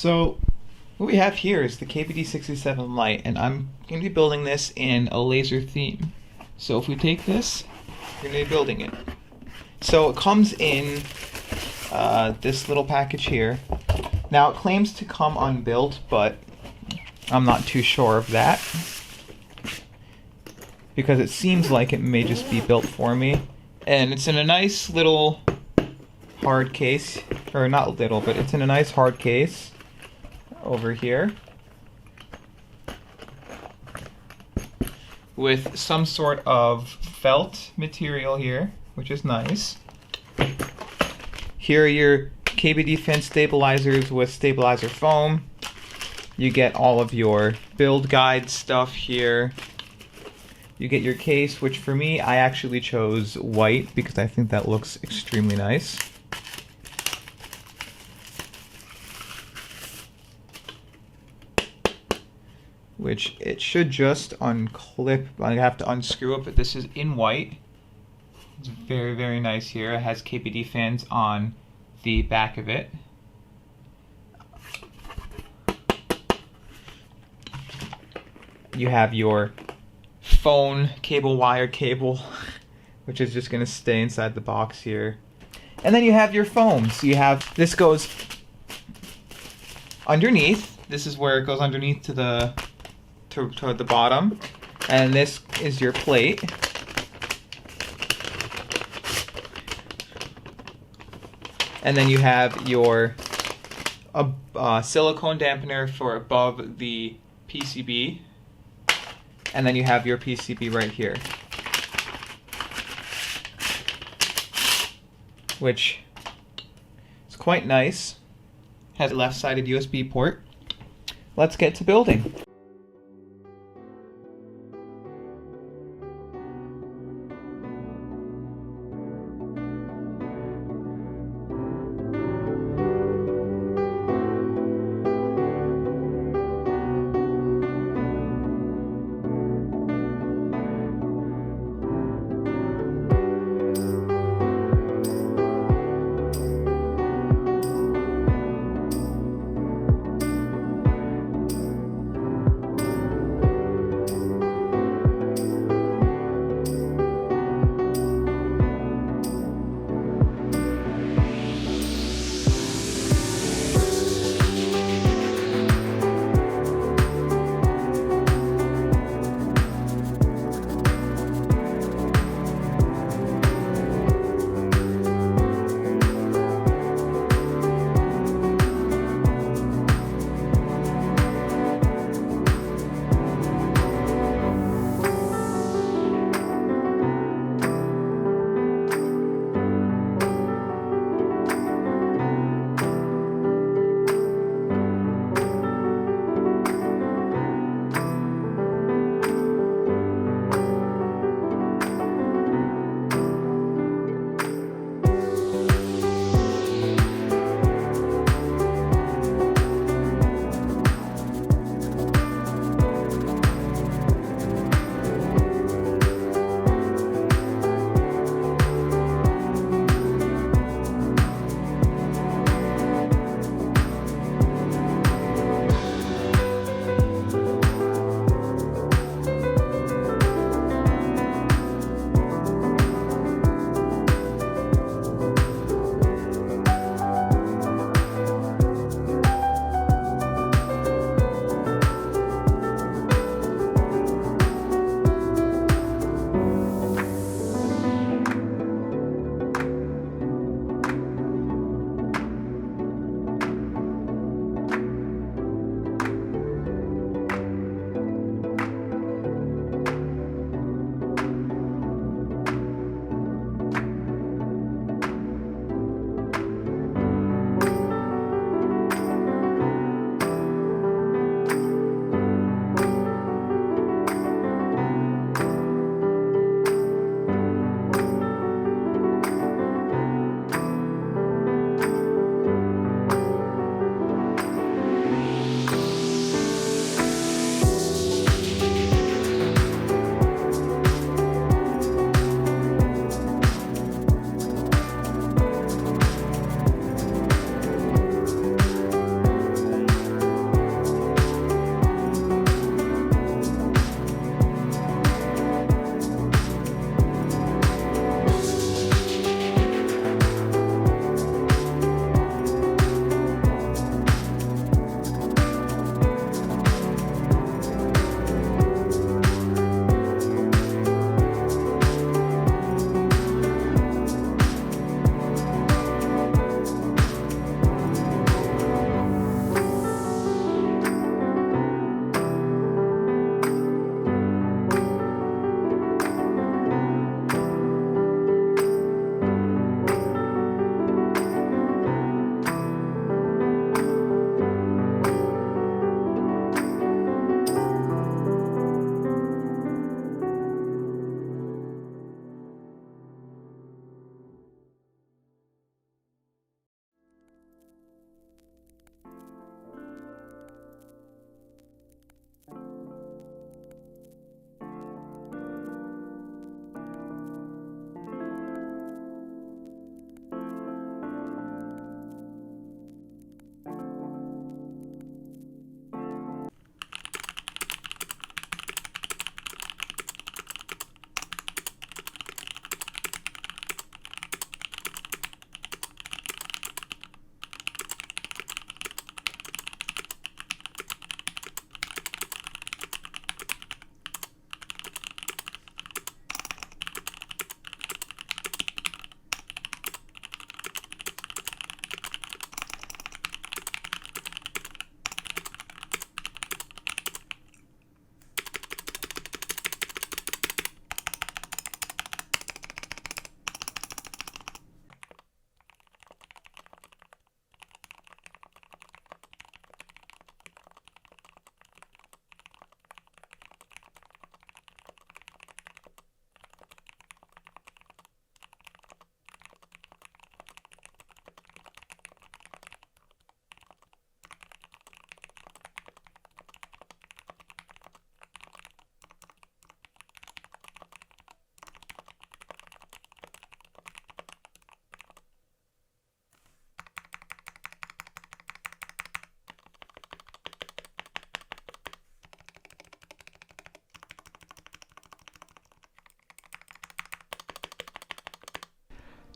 So what we have here is the Kbd67 Lite, and I'm going to be building this in a laser theme. So if we take this, we're going to be building it. So it comes in this little package here. Now it claims to come unbuilt, but I'm not too sure of that, because it seems like it may just be built for me. And it's in a nice little hard case, or not little, but it's in a nice hard case over here with some sort of felt material here, which is nice. Here are your Kbd fin stabilizers with stabilizer foam. You get all of your build guide stuff here. You get your case, which for me, I actually chose white because I think that looks extremely nice. Which it should just unclip. I have to unscrew it, but this is in white. It's very, very nice here. It has Kbd fans on the back of it. You have your phone cable, wired cable, which is just going to stay inside the box here. And then you have your foam. So you have, this goes underneath. This is where it goes underneath to the toward the bottom, and this is your plate. And then you have your silicone dampener for above the PCB, and then you have your PCB right here, which is quite nice. Has a left-sided USB port. Let's get to building.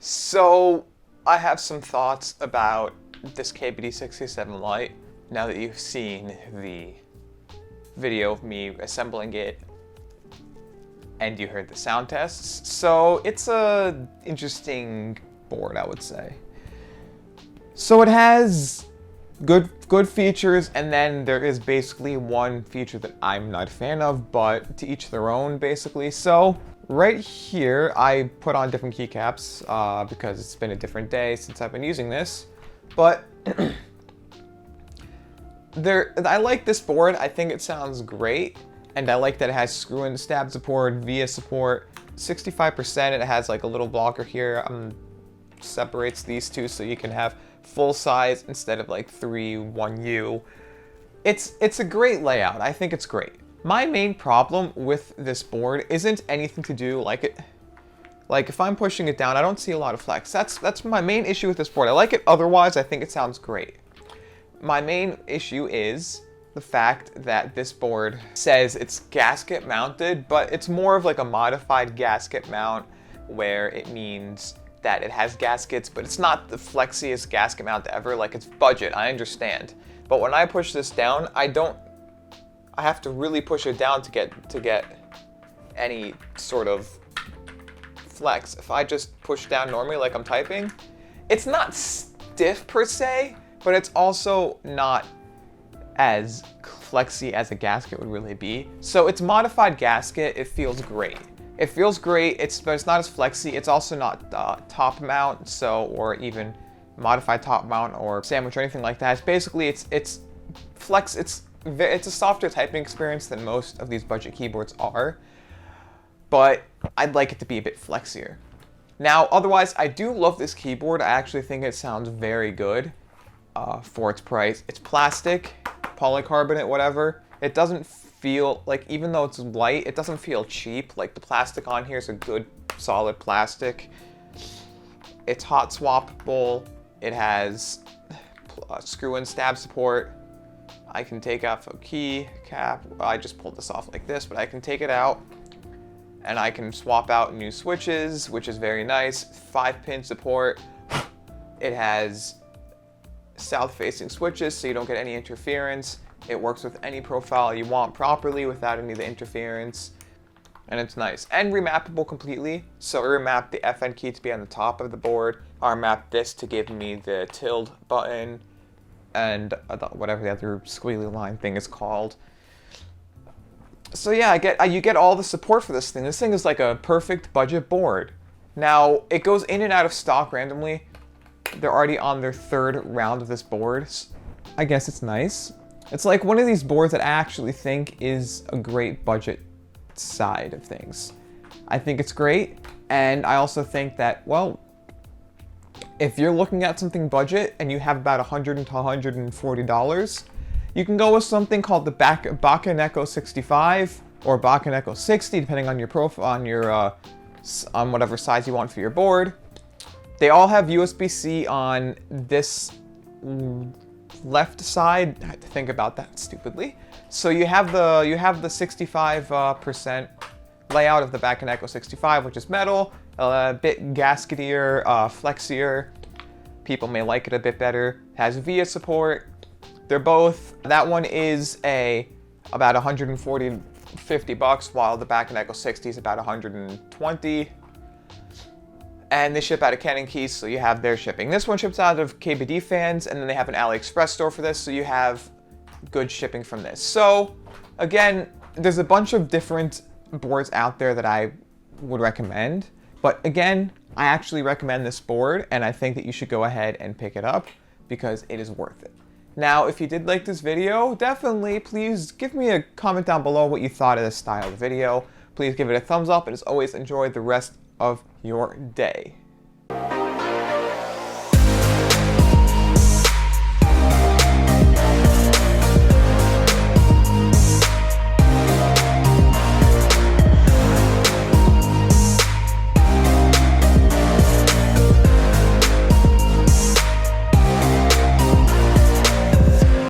So, I have some thoughts about this Kbd67 Lite now that you've seen the video of me assembling it and you heard the sound tests. So, it's a interesting board, I would say. So it has good features, and then there is basically one feature that I'm not a fan of, but to each their own, basically. So right here, I put on different keycaps because it's been a different day since I've been using this. But I like this board. I think it sounds great, and I like that it has screw-in stab support, via support, 65%. It has like a little blocker here, separates these two so you can have full size instead of like 1U. It's a great layout. I think it's great. My main problem with this board isn't anything to do like if I'm pushing it down, I don't see a lot of flex. That's my main issue with this board. I like it otherwise. I think it sounds great. My main issue is the fact that this board says it's gasket mounted, but it's more of like a modified gasket mount where it means that it has gaskets, but it's not the flexiest gasket mount ever. Like, it's budget, I understand. But when I push this down, I have to really push it down to get any sort of flex. If I just push down normally like I'm typing, it's not stiff per se, but it's also not as flexy as a gasket would really be. So it's modified gasket, it feels great. It feels great, but it's not as flexy. It's also not top mount, or even modified top mount or sandwich or anything like that. It's basically, it's flex. It's a softer typing experience than most of these budget keyboards are, but I'd like it to be a bit flexier. Now, otherwise, I do love this keyboard. I actually think it sounds very good for its price. It's plastic, polycarbonate, whatever. It doesn't feel like, even though it's light, it doesn't feel cheap. Like, the plastic on here is a good solid plastic. It's hot swappable. It has screw-in stab support. I can take off a key cap. I just pulled this off like this, but I can take it out and I can swap out new switches, which is very nice. 5-pin support. It has south-facing switches so you don't get any interference. It works with any profile you want properly without any of the interference, and it's nice. And remappable completely, so I remapped the FN key to be on the top of the board. I remapped this to give me the tilde button, and whatever the other squiggly line thing is called. So yeah, you get all the support for this thing. This thing is like a perfect budget board. Now, it goes in and out of stock randomly. They're already on their 3rd round of this board. I guess it's nice. It's like one of these boards that I actually think is a great budget side of things. I think it's great, and I also think that, well, if you're looking at something budget and you have about $100 to $140, you can go with something called the Kbd67 or Kbd60, depending on your profile, on whatever size you want for your board. They all have USB-C on this left side. I had to think about that stupidly. So you have the 65% layout of the Kbd65, which is metal, a bit gasketier, flexier. People may like it a bit better. It has via support. They're both, that one is about $140-$50, while the Kbd60 is about $120. And they ship out of Canon Keys, so you have their shipping. This one ships out of KBD Fans, and then they have an AliExpress store for this, so you have good shipping from this. So, again, there's a bunch of different boards out there that I would recommend. But again, I actually recommend this board, and I think that you should go ahead and pick it up because it is worth it. Now, if you did like this video, definitely please give me a comment down below what you thought of this style of video. Please give it a thumbs up, and as always, enjoy the rest of your day.